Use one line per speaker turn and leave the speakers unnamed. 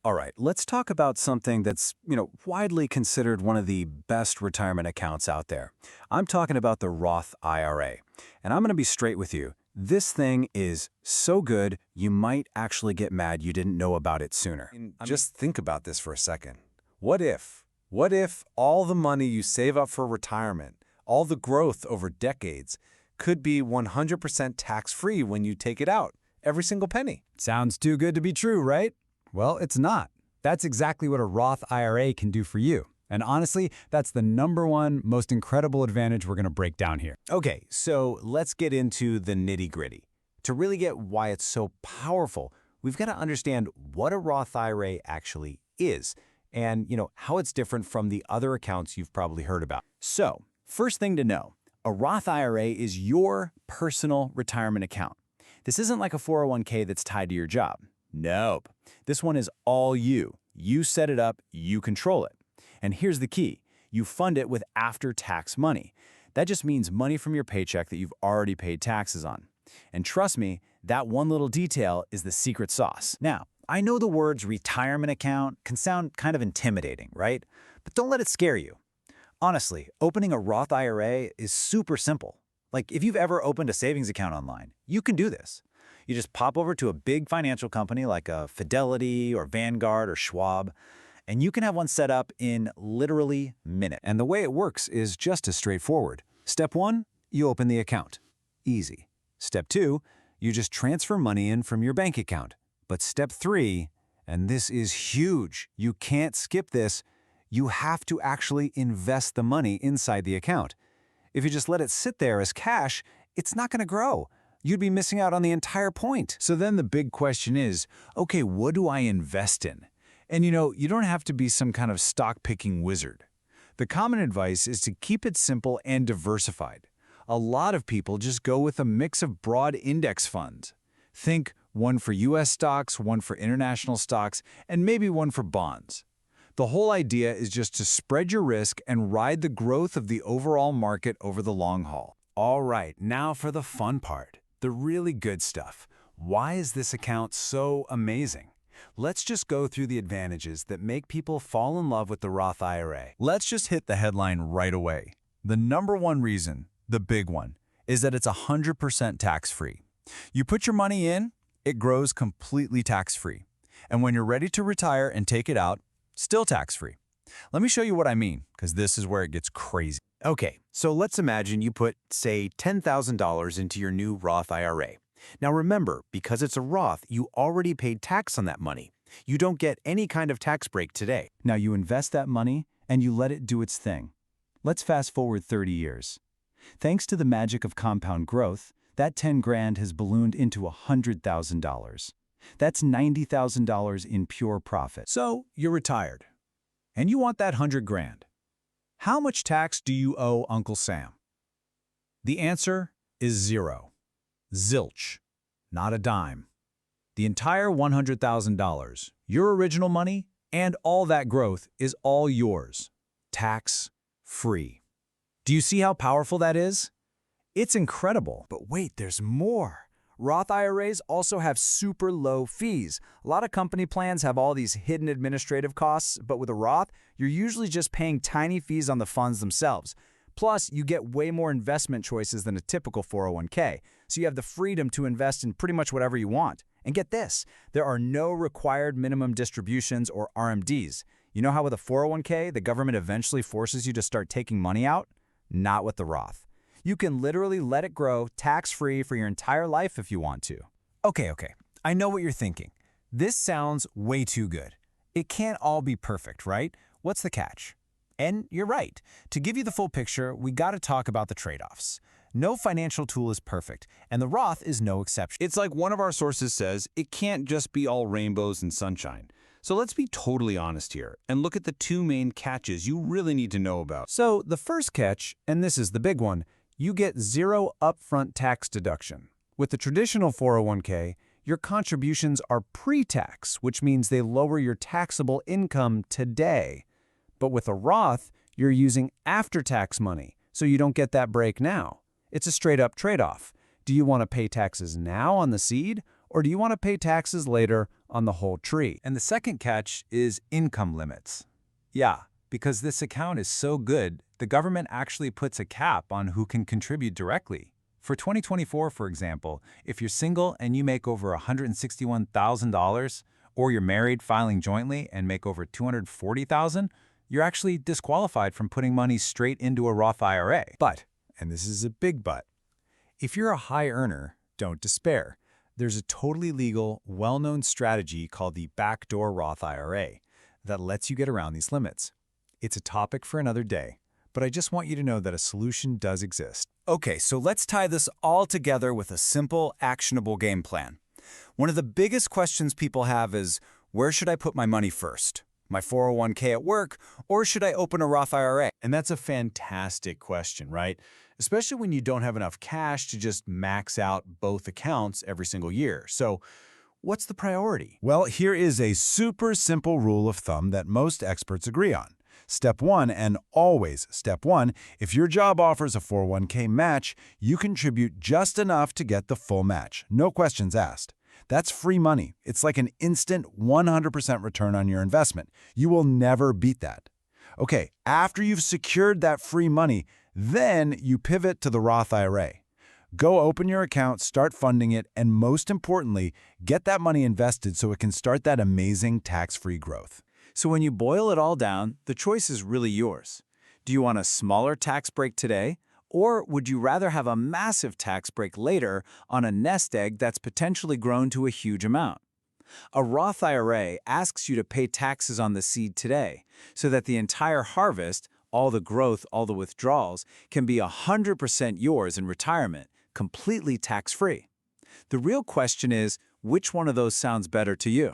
All right, let's talk about something that's, widely considered one of the best retirement accounts out there. I'm talking about the Roth IRA. And I'm going to be straight with you. This thing is so good, you might actually get mad you didn't know about it sooner.
Just think about this for a second. What if? What if all the money you save up for retirement, all the growth over decades, could be 100% tax-free when you take it out? Every single penny.
Sounds too good to be true, right? Well, it's not. That's exactly what a Roth IRA can do for you. And honestly, that's the #1 most incredible advantage we're going to break down here.
Okay, so let's get into the nitty-gritty. To really get why it's so powerful, we've got to understand what a Roth IRA actually is and, how it's different from the other accounts you've probably heard about. So, first thing to know, a Roth IRA is your personal retirement account. This isn't like a 401k that's tied to your job. Nope. This one is all you. You set it up, you control it. And here's the key. You fund it with after-tax money. That just means money from your paycheck that you've already paid taxes on. And trust me, that one little detail is the secret sauce. Now, I know the words retirement account can sound kind of intimidating, right? But don't let it scare you. Honestly, opening a Roth IRA is super simple. Like if you've ever opened a savings account online, you can do this. You just pop over to a big financial company like a Fidelity or Vanguard or Schwab, and you can have one set up in literally minutes. And the way it works is just as straightforward. Step 1, you open the account. Easy. Step 2, you just transfer money in from your bank account. But step 3, and this is huge, you can't skip this, you have to actually invest the money inside the account. If you just let it sit there as cash, it's not going to grow. You'd be missing out on the entire point.
So then the big question is, okay, what do I invest in? And you don't have to be some kind of stock-picking wizard. The common advice is to keep it simple and diversified. A lot of people just go with a mix of broad index funds. Think one for US stocks, one for international stocks, and maybe one for bonds. The whole idea is just to spread your risk and ride the growth of the overall market over the long haul.
All right, now for the fun part, the really good stuff. Why is this account so amazing? Let's just go through the advantages that make people fall in love with the Roth IRA.
Let's just hit the headline right away. The #1 reason, the big one, is that it's 100% tax-free. You put your money in, it grows completely tax-free. And when you're ready to retire and take it out, still tax-free. Let me show you what I mean, because this is where it gets crazy.
Okay, so let's imagine you put, say, $10,000 into your new Roth IRA. Now remember, because it's a Roth, you already paid tax on that money. You don't get any kind of tax break today.
Now you invest that money and you let it do its thing. Let's fast forward 30 years. Thanks to the magic of compound growth, that 10 grand has ballooned into $100,000. That's $90,000 in pure profit.
So you're retired, and you want that 100 grand. How much tax do you owe Uncle Sam? The answer is 0. Zilch. Not a dime. The entire $100,000, your original money, and all that growth is all yours. Tax-free. Do you see how powerful that is? It's incredible. But wait, there's more. Roth IRAs also have super low fees. A lot of company plans have all these hidden administrative costs, but with a Roth, you're usually just paying tiny fees on the funds themselves. Plus, you get way more investment choices than a typical 401k, so you have the freedom to invest in pretty much whatever you want. And get this, there are no required minimum distributions or RMDs. You know how with a 401k, the government eventually forces you to start taking money out? Not with the Roth. You can literally let it grow tax-free for your entire life if you want to. Okay, I know what you're thinking. This sounds way too good. It can't all be perfect, right? What's the catch? And you're right. To give you the full picture, we got to talk about the trade-offs. No financial tool is perfect, and the Roth is no exception.
It's like one of our sources says, it can't just be all rainbows and sunshine. So let's be totally honest here and look at the 2 main catches you really need to know about.
So the first catch, and this is the big one, you get 0 upfront tax deduction. With the traditional 401k, your contributions are pre-tax, which means they lower your taxable income today. But with a Roth, you're using after-tax money, so you don't get that break now. It's a straight-up trade-off. Do you want to pay taxes now on the seed,
Or do you want to pay taxes later on the whole tree?
And the second catch is income limits. Yeah, because this account is so good, the government actually puts a cap on who can contribute directly. For 2024, for example, if you're single and you make over $161,000, or you're married filing jointly and make over $240,000, you're actually disqualified from putting money straight into a Roth IRA.
But, and this is a big but, if you're a high earner, don't despair. There's a totally legal, well-known strategy called the backdoor Roth IRA that lets you get around these limits. It's a topic for another day, but I just want you to know that a solution does exist.
Okay, so let's tie this all together with a simple, actionable game plan. One of the biggest questions people have is, where should I put my money first? My 401k at work, or should I open a Roth IRA?
And that's a fantastic question, right? Especially when you don't have enough cash to just max out both accounts every single year. So what's the priority?
Well, here is a super simple rule of thumb that most experts agree on. Step 1, and always Step 1, if your job offers a 401k match, you contribute just enough to get the full match. No questions asked. That's free money. It's like an instant 100% return on your investment. You will never beat that. Okay, after you've secured that free money, then you pivot to the Roth IRA. Go open your account, start funding it, and most importantly, get that money invested so it can start that amazing tax-free growth.
So when you boil it all down, the choice is really yours. Do you want a smaller tax break today? Or would you rather have a massive tax break later on a nest egg that's potentially grown to a huge amount? A Roth IRA asks you to pay taxes on the seed today so that the entire harvest, all the growth, all the withdrawals, can be 100% yours in retirement, completely tax-free. The real question is, which one of those sounds better to you?